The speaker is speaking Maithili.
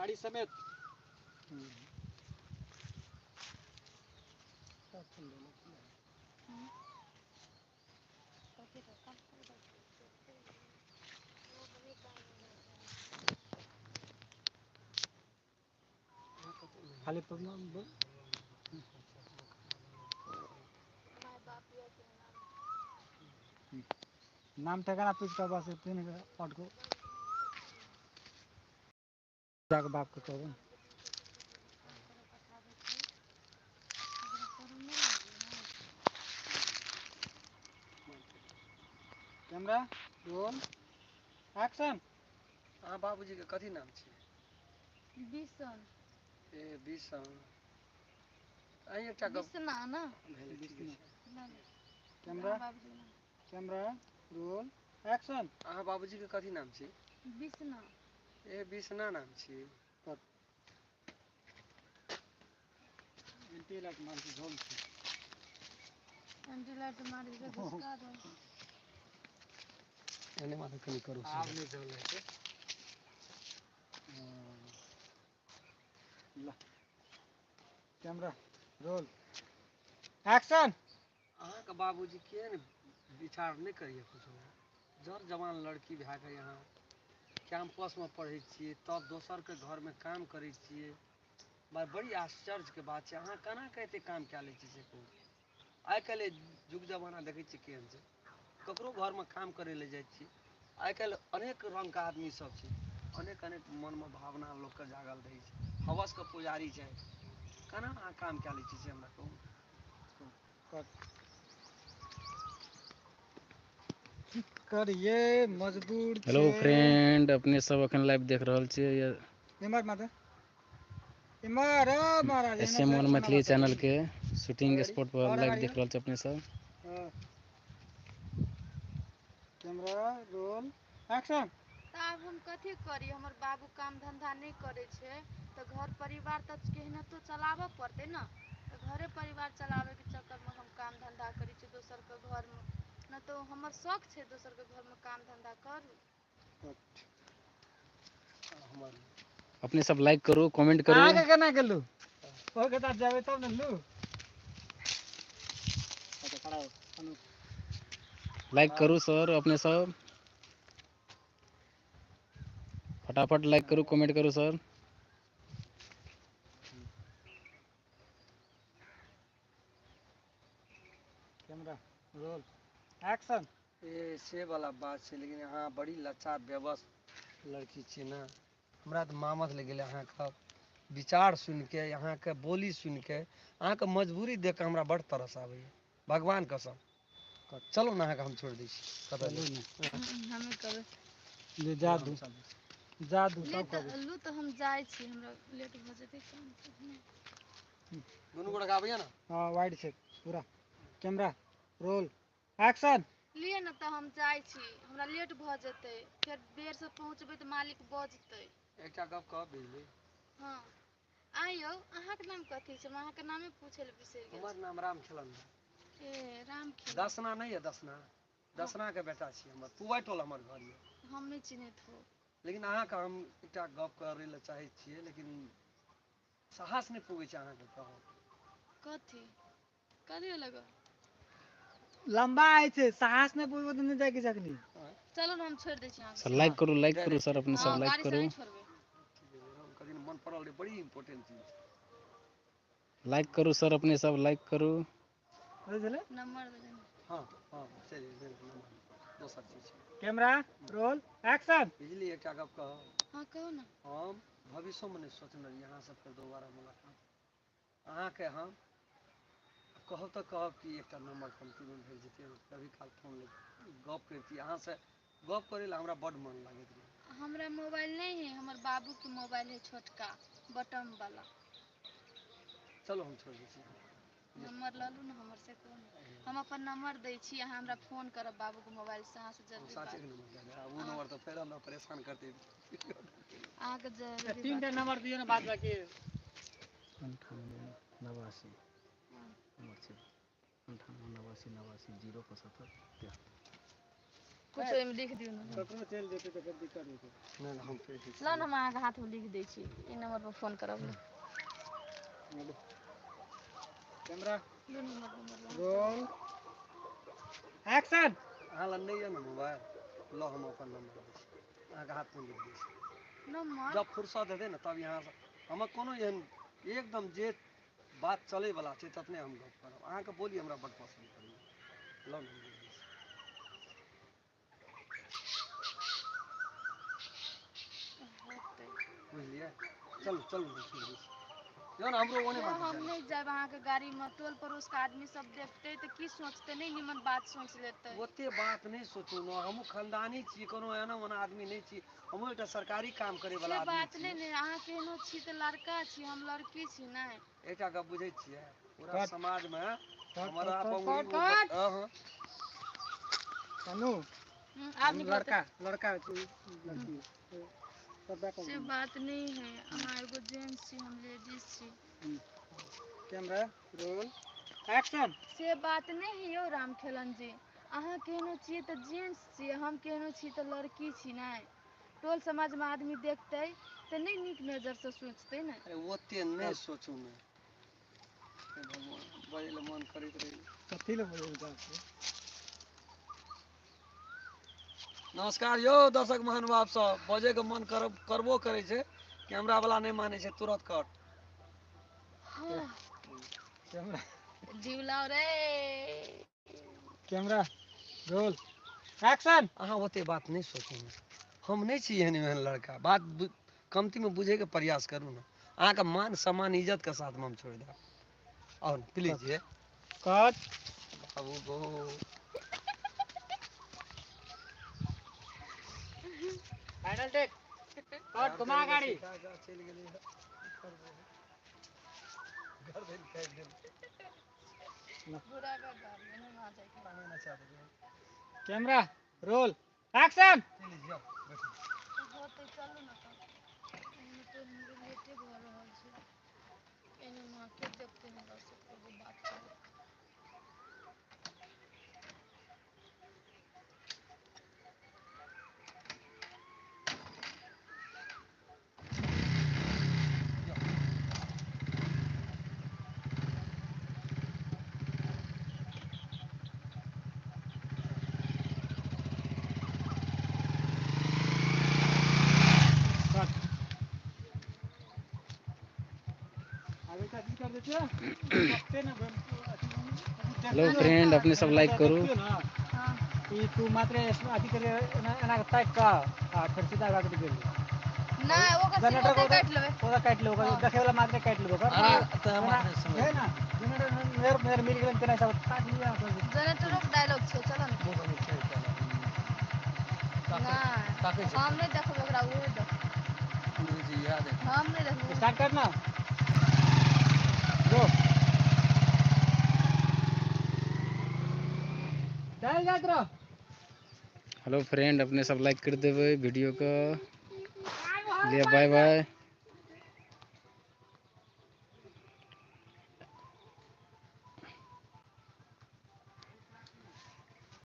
गाड़ी समेत। खाली बोल नाम ठिकाना पूछता बस तीन पट को जाके बाप को कहो। Camera roll action. हाँ बाबूजी के कथी नाम छे? बिशन। ए बिशन। आई एकटा गप बिशना ना कैमरा कैमरा रोल एक्शन। हाँ बाबूजी के कथी नाम छे? बिशना। ए बिशना नाम छे। एंटी लाइट मार के झोल छे। एंटी लाइट मार के घुसका दो। एने माथे कनी करू आब नहीं झोल है। Camera roll action. अहाँ के बाबूजी के ने विचार नहीं करिए कुछ जर जवान लड़की भए के यहाँ कैंपस में पढ़े छिए तब दोसर के घर में काम करे छिए। बड़ी आश्चर्य के बात है। अहाँ केना कहते काम क्या ले से कहू। आइ काल्हि जुग जमाना देखे छिए केहन छै। ककरो घर में काम करे ले जाए छी। आइ काल्हि अनेक रंग के आदमी सब छै। अनेक अनेक मन में भावना लोग के जागल रहे छै। हवस के पुजारी छै। केना अहाँ काम क्या ले से हमरा कहू। करिए मजबूर छे। हेलो फ्रेंड, अपने सब अखन लाइव देख रहल छियै इमर माता इमर महाराज SM1 मैथिली चैनल के शूटिंग स्पॉट पर लाइव देख रहल छी अपने सब। Camera roll action. आब हम कथी करी, हमर बाबू काम धंधा नहीं करे छे तो घर परिवार तो केहनतो चलाबऽ पड़ते ना। तो घरे परिवार चलावे के चक्कर में हम काम धंधा करी छी दोसर के घर में। न तो हमर शौक छे दोसर के घर में काम धंधा करू। अपने सब लाइक करू, कमेंट करू। आगे केना गेलू ओ के साथ जावे तब न लू। अच्छा खड़ा हो अनु। लाइक करू सर, अपने सब फटाफट लाइक करू, कमेंट करू सर। Camera roll action. ए से वाला बात है। लेकिन यहाँ बड़ी लच्चा व्यवस्थ लड़की छे ना। हमरा तो मामत लग गए अहाँ का विचार सुन के, यहाँ के बोली सुन के, अहाँ के मजबूरी देख के हमरा बड़ तरस आवे। भगवान कसम चलो ना हम छोड़ दी हमें कर ले जादू जादू सब कर लू तो हम जाय छी। हमरा लेट भ जेते काम करने। दोनों गोड़ा गाबिया ना। हां वाइड से पूरा कैमरा रोल एक्शन। लिए न तो हम जाय छी। हमरा लेट भ जेते फिर देर से पहुंचबे तो मालिक बजते। एकटा गप कह बिजली। हां आइयो अहाँ के नाम कथि छे? अहाँ के नामे पूछे ले बिसर गेल। हमर नाम राम खेलन। ए राम खेलन। दसना नहीं है दसना। दसना के बेटा छी हमर। पुवाय टोल हमर घर ये। हम नहीं चिन्हत हो। लेकिन अहाँ के हम एकटा गप करे ले चाहे छिए। लेकिन साहस नहीं पुगे छै अहाँ के कहब। कथी करे लगा लंबा है छे साहस नहीं पूछबो तो नहीं जाके सकनी। चलो ना हम छोड़ दे छी अहाँ सर लाइक करू सर, अपने सब लाइक गाड़ी से करू। नहीं छोड़बे। हम कभी मन पड़ल रे बड़ी इंपोर्टेंट चीज। लाइक करू सर, अपने सब लाइक करू। नंबर दे देना। हां हां चलिए नंबर दोसर चीज। Camera roll action. बिजली एकटा गप कह। हां कहो ना। हम भविष्य में नहीं सोचने यहाँ से फिर दोबारा मुलाकात अहाँ के हम कहब तो कहब कि एक नंबर हम तुरंत भेज देते। कभी काल फोन ले गप करती अहाँ से गप करे ला हमरा बड़ मन लागत रहे। हमरा मोबाइल नहीं है, हमर बाबू के मोबाइल है छोटका बटन वाला। चलो हम छोड़ दै छी। नंबर ल लू ना हमर से कहू ना। हम अपन नंबर दै छी अहाँ हमरा फोन करब बाबू के मोबाइल से। अहाँ से जल्दी बात। साचे के नंबर दे दे। वो नंबर तो फिर हमरा परेशान करते। अहाँ के जल्दी तीनटा नंबर दियो ना बाद बाकी 98 89 नंबर 98 89 89 075 73। कुछ एहिमे लिख दियौ ना ककरो चलि जेतै तऽ फेर दिक्कत हेतै। नहीं हम कह दी लो ना हम अहाँके हाथमे लिख दै छी ई नंबर पर फोन करब लो कैमरा लो नंबर रोल एक्शन। अहाँ लग नहीं है ना मोबाइल लो हम अपन नंबर दै छी अहाँके हाथ में लिख दै छी नंबर जब फुर्सत हेतै ने तब यहाँ से हमें कोनो एहन एकदम जे बात चले वाला छै ततने हम गप करब अहाँके बोली हमरा बड़ पसंद पड़ैया लो ना लिख दै छी। बुझलिए चलू चलू लिख दै छी जो ना हमरो ओने बात हम नहीं जाब अहाँके गाड़ीमे टोल पड़ोस के आदमी सब देखतै तऽ की सोचतै नहीं निमन बात सोच लेतै ओते बात नहीं सोचू ना हमहूँ खानदानी छी कोनो एना ओना आदमी नहीं छी हमहूँ एकटा सरकारी काम करे वाला से आदमी बात छी नहीं ने अहाँ केहनो छी तऽ लड़का छी हम लड़की छी नहीं एकटा गप बुझै छियै पूरा कट। समाज में हमारा कट, पंगुरी कट, कट। हाँ तनु आदमी लड़का लड़का छी, लड़की सब बात से बात नहीं है अहाँ एगो जेंट्स छी हम लेडीज छी कैमरा रोल एक्शन। से बात नहीं है यौ रामखेलन जी अहाँ केहनो छियै तऽ जेंट्स छियै हम केहनो छी तऽ लड़की छी नहीं टोल समाज में आदमी देखतै तऽ नहीं नीक नजर से सोचतै ने अरे ओते नहीं सोचू ना भगवान बजे ले मन करैत रही कथी ले बोलै छै। नमस्कार यौ दर्शक महानुभाव सब बजे के मन करबो करे छै कैमरा वाला नहीं माने छै तुरंत कट कैमरा जीवलाओ रे कैमरा रोल एक्शन। अहाँ ओते बात नहीं सोचू ना हम नहीं छी एहन एहन लड़का बात कमती में बुझे के प्रयास करू ना अहाँ के मान सम्मान इज्जत के साथ में हम छोड़ देब और प्लीज ये कट बाबू गो फाइनल टेक कट घुमा गाड़ी चल गेली घर भेल खाइ गेल बुरा का घर में नहीं वहाँ जाके पानी नचा देबै कैमरा रोल एक्शन। चलिए जाओ बैठो होते चलू ना तो एने तो हमरे लेटे भऽ रहल छै एने माँ के देखते हमरा से एगो बात करे आगे का कर देते सकते ना हेलो फ्रेंड अपने सब लाइक करू हाँ ई तू मात्र अथी करे एना टाइप का आ फिर सीधा आगे के गेल नहीं वो का जनरेटर को काट लेबे ओदा काट लो देखे वाला मात्र काट लो अरे तो हम अपने समझ है ना जनरेटर मेर मिल गेल केना सब काट लिया जनरेटरो के डायलॉग छै चलो ना मुंह में खेल नहीं हम नहीं देखब ओकरा उहे देख जी याद है हम नहीं देखब स्टार्ट करना गो चल जात रहो। हेलो फ्रेंड अपने सब लाइक कर देबै वीडियो को लिए बाय बाय।